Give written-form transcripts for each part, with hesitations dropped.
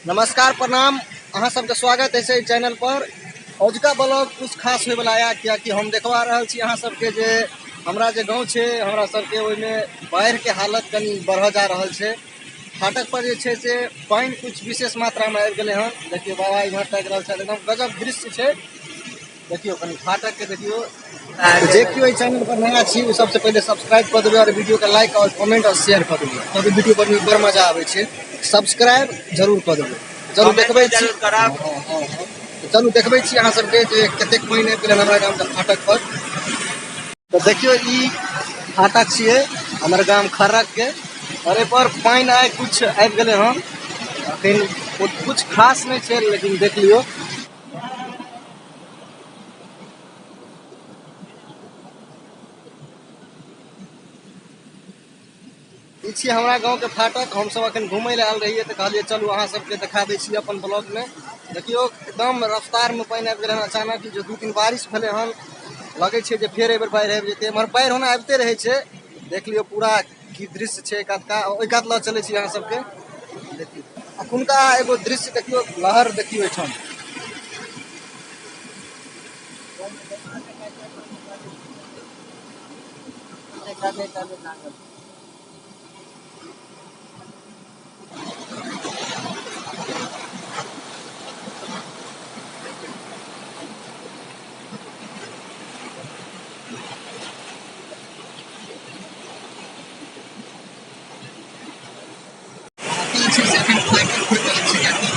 नमस्कार प्रणाम अहाँ सबके स्वागत है से चैनल पर। अजुका ब्लॉग कुछ खास होय वाला है कियाकि हम देखवा रहल छी अहाँ सबके जे हमरा जे गाँव छे हमरा सबके ओइमे बाढ़ के हालत कनी बढ़ जा रहल छे। फाटक पर जे छे से पानी कुछ विशेष मात्रा में आबि गेले हन। देखियो बाबा इधर तक रहल छे, एकदम गजब दृश्य छे। देखियो कनी फाटक के देखियो। जे केओ चैनल पर नया छी उ सबसे पहले सब्सक्राइब कर देबे और वीडियो के लाइक और कमेंट और शेयर कर देबे, तब वीडियो पर बड़ मजा आवे छे। सब्सक्राइब जरूर कर देबे, जरूर देखबै छी। चलू देखबै छी अहाँ सबके जे कतेक पानी आबि गेलै हमरा गाम के फाटक पर। तो देखियो ई फाटक छियै हमर गाम खर्रक के, और पर पानी आइ कुछ आबि गेलै हन। अखन कुछ खास नहीं छे लेकिन देख लियो। ई छी हमरा गाँव के फाटक। हम सब अखन घूमे ले आयल रहिए तो कहलिए चलू अहाँ सबके दिखा दै छी अपन ब्लॉग में। देखियो एकदम रफ्तार में पानी आबि गेलै हन अचानक, जो 2-3 बारिश भेलै हन। लगे छे जे फेर एबर बाढ़ आबि जेतै, मगर बाढ़ होना आबिते रहे छे। देख लियो पूरा की दृश्य छे कातका, ओइ कात ल चले छी अहाँ सबके। देखियो अखुनका एगो दृश्य देखियो, लहर देखियो एठाम।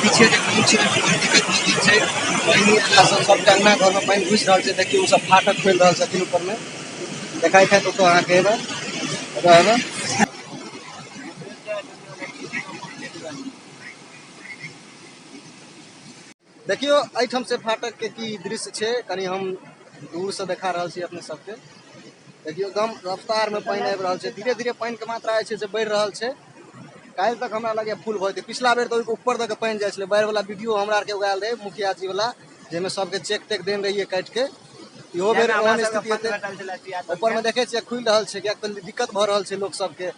पीछे सब अंगना घर में पानी घुस रहा है। देखियो सब फाटक खोल रहा है ऊपर में, देखाई है तो अहाँ के रहना। देखियो एठम से फाटक के की दृश्य छे, कनी हम दूर से देखा रहल छी अपने सबके। देखियो एकदम रफ्तार में पानी आबि रहल छे, धीरे धीरे पानी के मात्रा जे छे से बढ़ रहल छे। काल तक हमरा लगे फुल भ जेतै, पिछला बेर तो ऊपर तक पानी जाय छले। बाढ़ वाला वीडियो हमरा आर के उगाल रहे मुखिया जी वाला, जेमे सबके चेक टेक देन रहिए काट के। इहो बेर ओहन स्थिति हेतै। ऊपर में देखे छियै खुल रहल छे, कियाक त दिक्कत भ रहल छे लोग सबके।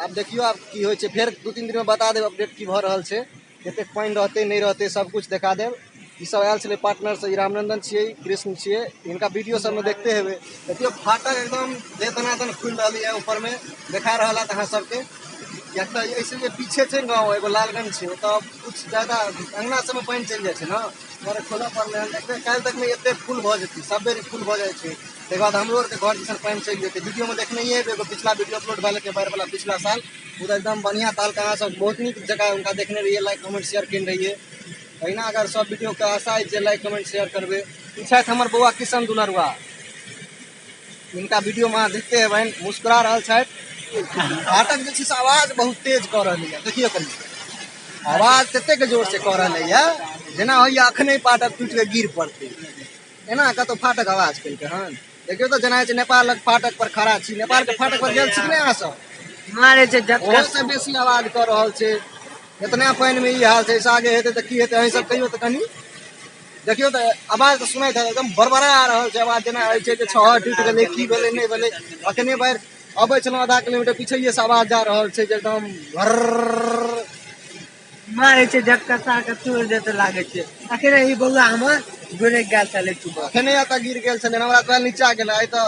आब देखियो आब की होय छे, फेर 2-3 दिन में बता देब अपडेट की भ रहल छे, कते पानी रहते नहीं रहते सब कुछ दिखा देब। ई सब आयल छे पार्टनर से, रामनंदन छियै, कृष्ण छियै, इनका वीडियो सब में देखते हेबे। देखियो फाटक एकदम दे दनादन खुल रही है, ऊपर में देखा रहा अहाँ सबके। या तो ऐसे जे पीछे छे गाँव एगो लालगंज छे, तो कुछ ज्यादा अंगना सब में पानी चल जाए छे ना, और खोला पड़ले हन। देखबे काल तक में एते फुल भ जेतै, सब बेर फुल भ जाए छे। तकर बाद हमरो के घर जैसन पानी चल जेतै। वीडियो में देखने ही है, एगो पिछला वीडियो अपलोड भेल के बाढ़ वाला पिछला साल, पूरा एकदम बढ़िया ताल का सब बहुत नीक जगह उनका देखने रहिए, लाइक कमेंट शेयर केने रहिए। अहिना अगर सब वीडियो के आशा है जे लाइक कमेंट शेयर करबे। पीछे हमर बउआ किशन दुलरुआ, इनका वीडियो में देखते हेबन, मुस्कुरा रहल छथि। फाटक जे छे आवाज बहुत तेज कर रही है, देखियो कनी आवाज ततेक जोर से कर रही है जेना होइया अखने फाटक टूट के गिर पड़ते। एना कतो फाटक आवाज केलके हन। देखियो तो जेना नेपाल फाटक पर खड़ा छी, नेपाल के फाटक पर गेल छी कि नहीं अहाँ सब? मारे छे झटका से बेसी आवाज कर रहल छे। इतना पानी में ई हाल छे, इस आगे हेते त की हेते अहीं सब कहियो त कनी। देखियो तो आवाज तो सुनाई था, एकदम बड़बड़ा आ रहल छे आवाज, जेना होय छे जे छह टूट गेलै की भेलै नहीं भेलै। अखने बार अबै छलौ आधा किलोमीटर पीछे से आवाज जा रहल छे, एकदम भर मारे छे झटका सा के तोड़ देते लागे छे। अखरे ई बउआ हमर गिरे गेल छले सुबह, अखने आता गिर गेल छले, हमरा तो नीचा गेल। आई तो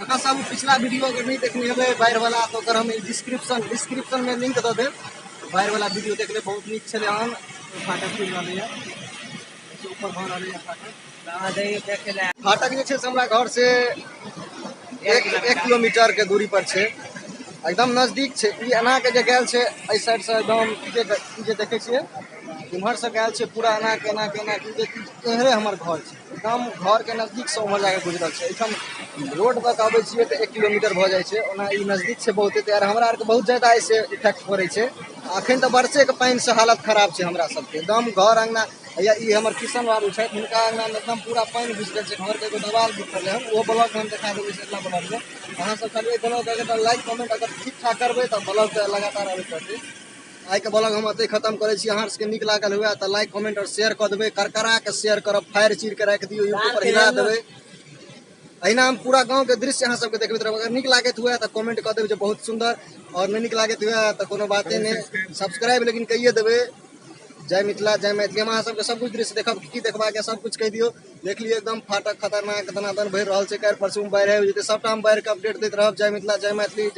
अगर सब पिछला वीडियो के नहीं देखने हेबे बाढ़ वाला, तो अगर हम डिस्क्रिप्शन में लिंक द देब। बाढ़ वाला वीडियो देख ले, बहुत नीक छले हन। फाटक खुल रहले है, ऊपर भ रहले है फाटक। फाटक जे छे से हमरा घर से 1 किलोमीटर के दूरी पर छे, एकदम नजदीक छे। ई एना के जे गेल छे एहि साइड से एकदम ई जे देखे छिए इम्हर से गेल छे पूरा एना के एना के एना के, एहरे हमर घर छे। एकदम घर के नजदीक से उम्हर जाके गुजरल छे। एठम रोड तक आबै छिए त 1 किलोमीटर भ जाए छे, ओना ई नजदीक छे बहुते। तैयार हमरा आर के बहुत ज्यादा ऐसे इफेक्ट पड़े छे। अखन तो वर्षे के पानी से हालत खराब छे हमरा सबके, एकदम घर अंगना। या ई हमर किशन बाबू छे, हुनका अंगना में एकदम पूरा पानी घुस गेल छे। घर के एगो दीवार गिरल है, वो ब्लॉग हम दिखा देबे अगला ब्लॉग में। अहाँ सब खाली ब्लॉग अगर लाइक कमेंट अगर ठीक ठाक करबे तो ब्लॉग के लगातार आबे करते। आई के ब्लॉग हम अते खत्म करे छी। अहाँ सबके नीक लागल हुए तो लाइक कमेंट और शेयर कर देबे, करकरा के शेयर करब, फायर चीर के रख दियो यूट्यूब पर हिला देबे। अहिना हम पूरा गांव के दृश्य अहाँ सबके देखबैत रहब। अगर नीक लागैत हुए तऽ कमेंट कऽ देबै जे बहुत सुंदर, और नहीं नीक लागैत हुए तऽ कोनो बाते नहीं, सब्सक्राइब लेकिन कहिए देबै। जय मिथिला जय मैथिली। हम अहाँ सबके सब कुछ दृश्य देखब, की देखबाक है सब कुछ कह दियो। देख लियो एकदम फाटक खतरनाक दनादन भरि रहल छै, काल्हि परसू में बाढ़ि आबि जेतै, सबटा हम बाढ़ि के अपडेट दैत रहब। जय मिथिला जय मैथिली।